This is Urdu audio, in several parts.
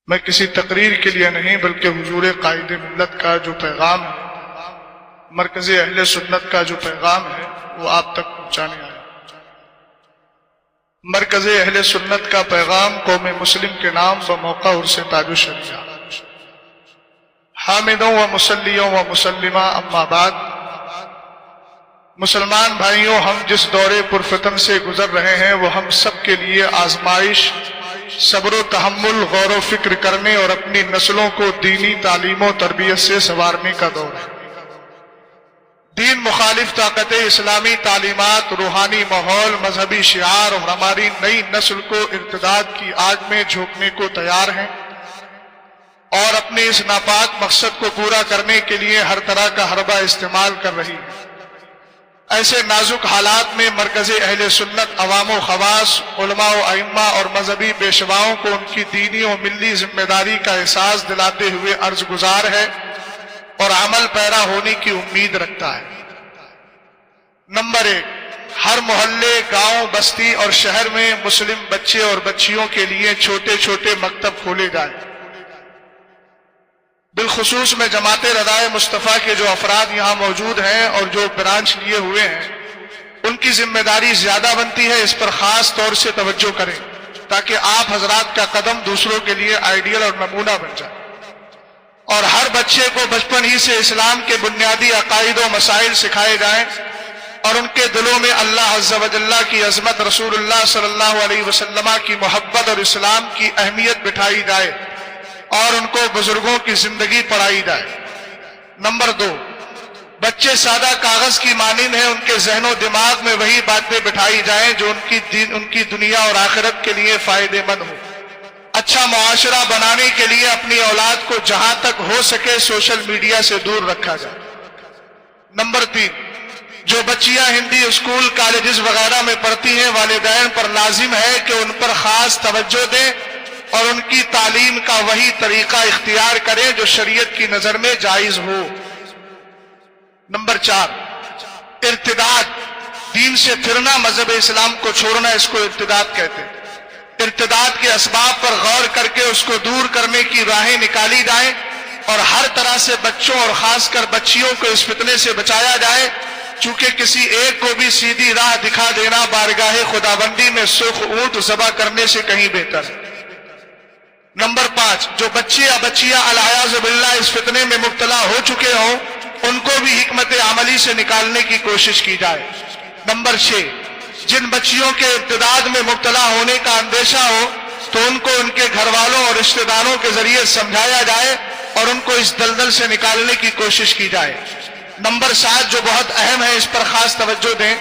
میں کسی تقریر کے لیے نہیں بلکہ حضور قائد ملت کا جو پیغام ہے، مرکز اہل سنت کا جو پیغام ہے وہ آپ تک پہنچانے آیا۔ مرکز اہل سنت کا پیغام قوم مسلم کے نام بموقع عرس تاج الشریعہ۔ حامدوں و مسلیوں و مسلمہ اما بعد، مسلمان بھائیوں، ہم جس دورے پرفتن سے گزر رہے ہیں وہ ہم سب کے لیے آزمائش، صبر و تحمل، غور و فکر کرنے اور اپنی نسلوں کو دینی تعلیم و تربیت سے سنوارنے کا دور ہے۔ دین مخالف طاقت اسلامی تعلیمات، روحانی ماحول، مذہبی شعار اور ہماری نئی نسل کو ارتداد کی آگ میں جھونکنے کو تیار ہیں اور اپنے اس ناپاک مقصد کو پورا کرنے کے لیے ہر طرح کا حربہ استعمال کر رہی ہے۔ ایسے نازک حالات میں مرکز اہل سنت عوام و خواص، علماء و ائمہ اور مذہبی پیشواؤں کو ان کی دینی و ملی ذمہ داری کا احساس دلاتے ہوئے عرض گزار ہے اور عمل پیرا ہونے کی امید رکھتا ہے۔ نمبر 1، ہر محلے، گاؤں، بستی اور شہر میں مسلم بچے اور بچیوں کے لیے چھوٹے چھوٹے مکتب کھولے جائیں۔ بالخصوص میں جماعت رضائے مصطفیٰ کے جو افراد یہاں موجود ہیں اور جو برانچ لیے ہوئے ہیں، ان کی ذمہ داری زیادہ بنتی ہے، اس پر خاص طور سے توجہ کریں تاکہ آپ حضرات کا قدم دوسروں کے لیے آئیڈیل اور نمونہ بن جائے، اور ہر بچے کو بچپن ہی سے اسلام کے بنیادی عقائد و مسائل سکھائے جائیں اور ان کے دلوں میں اللہ عز و جل کی عظمت، رسول اللہ صلی اللہ علیہ وسلم کی محبت اور اسلام کی اہمیت بٹھائی جائے اور ان کو بزرگوں کی زندگی پڑھائی جائے۔ نمبر 2، بچے سادہ کاغذ کی مانند ہیں، ان کے ذہن و دماغ میں وہی باتیں بٹھائی جائیں جو ان کی دنیا اور آخرت کے لیے فائدہ مند ہو۔ اچھا معاشرہ بنانے کے لیے اپنی اولاد کو جہاں تک ہو سکے سوشل میڈیا سے دور رکھا جائے۔ نمبر 3، جو بچیاں ہندی اسکول، کالجز وغیرہ میں پڑھتی ہیں، والدین پر لازم ہے کہ ان پر خاص توجہ دیں اور ان کی تعلیم کا وہی طریقہ اختیار کریں جو شریعت کی نظر میں جائز ہو۔ نمبر 4، ارتداد، دین سے پھرنا، مذہب اسلام کو چھوڑنا، اس کو ارتداد کہتے ہیں۔ ارتداد کے اسباب پر غور کر کے اس کو دور کرنے کی راہیں نکالی جائیں اور ہر طرح سے بچوں اور خاص کر بچیوں کو اس فتنے سے بچایا جائے، چونکہ کسی ایک کو بھی سیدھی راہ دکھا دینا بارگاہ خداوندی میں سرخ اونٹ ذبح کرنے سے کہیں بہتر ہے۔ نمبر 5، جو بچے یا بچیاں العیاذ باللہ اس فتنے میں مبتلا ہو چکے ہوں، ان کو بھی حکمت عملی سے نکالنے کی کوشش کی جائے۔ نمبر 6، جن بچیوں کے ارتداد میں مبتلا ہونے کا اندیشہ ہو تو ان کو ان کے گھر والوں اور رشتہ داروں کے ذریعے سمجھایا جائے اور ان کو اس دلدل سے نکالنے کی کوشش کی جائے۔ نمبر 7، جو بہت اہم ہے، اس پر خاص توجہ دیں،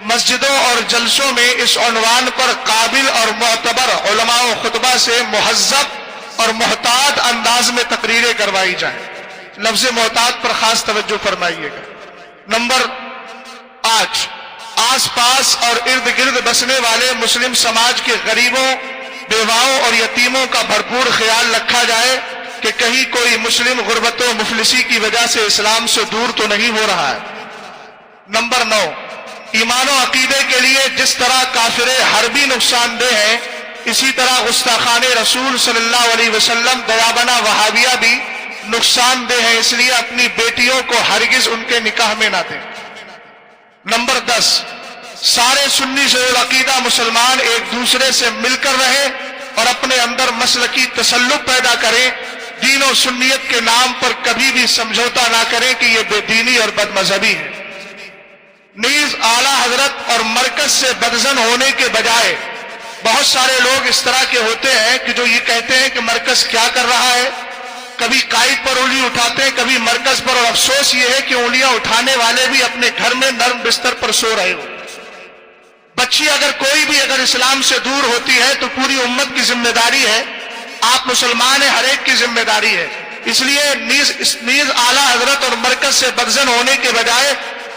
مسجدوں اور جلسوں میں اس عنوان پر قابل اور معتبر علماء و خطبہ سے مہذب اور محتاط انداز میں تقریریں کروائی جائیں۔ لفظ محتاط پر خاص توجہ فرمائیے گا۔ نمبر 8، آس پاس اور ارد گرد بسنے والے مسلم سماج کے غریبوں، بیواؤں اور یتیموں کا بھرپور خیال رکھا جائے کہ کہیں کوئی مسلم غربت و مفلسی کی وجہ سے اسلام سے دور تو نہیں ہو رہا ہے۔ نمبر 9، ایمان و عقیدے کے لیے جس طرح کافر حربی نقصان دہ ہیں، اسی طرح گستاخان رسول صلی اللہ علیہ وسلم دیابنا وہابیہ بھی نقصان دہ ہیں، اس لیے اپنی بیٹیوں کو ہرگز ان کے نکاح میں نہ دیں۔ نمبر 10، سارے سنی ذوی العقیدہ مسلمان ایک دوسرے سے مل کر رہیں اور اپنے اندر مسلکی تسلط پیدا کریں، دین و سنیت کے نام پر کبھی بھی سمجھوتا نہ کریں کہ یہ بے دینی اور بد مذہبی ہے۔ نیز اعلیٰ حضرت اور مرکز سے بدظن ہونے کے بجائے بہت سارے لوگ اس طرح کے ہوتے ہیں کہ جو یہ کہتے ہیں کہ مرکز کیا کر رہا ہے، کبھی قائد پر انگلی اٹھاتے ہیں، کبھی مرکز پر، اور افسوس یہ ہے کہ انگلیاں اٹھانے والے بھی اپنے گھر میں نرم بستر پر سو رہے ہو۔ بچی اگر کوئی بھی اگر اسلام سے دور ہوتی ہے تو پوری امت کی ذمہ داری ہے، آپ مسلمان ہیں، ہر ایک کی ذمہ داری ہے۔ اس لیے نیز اعلیٰ حضرت اور مرکز سے بدظن ہونے کے بجائے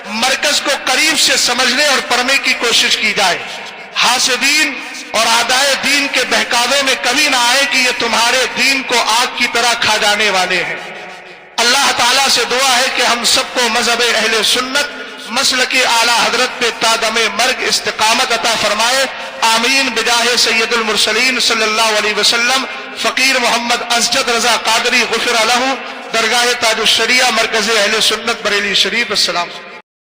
مرکز کو قریب سے سمجھنے اور پڑھنے کی کوشش کی جائے۔ حاسدین اور اعدائے دین کے بہکاوے میں کبھی نہ آئے کہ یہ تمہارے دین کو آگ کی طرح کھا جانے والے ہیں۔ اللہ تعالیٰ سے دعا ہے کہ ہم سب کو مذہب اہل سنت، مسلک اعلیٰ حضرت پہ تا دم مرگ استقامت عطا فرمائے۔ آمین بجاہ سید المرسلین صلی اللہ علیہ وسلم فقیر محمد اسجد رضا قادری غفر لہ درگاہ تاج الشریعہ مرکز اہل سنت بریلی شریف. السلام.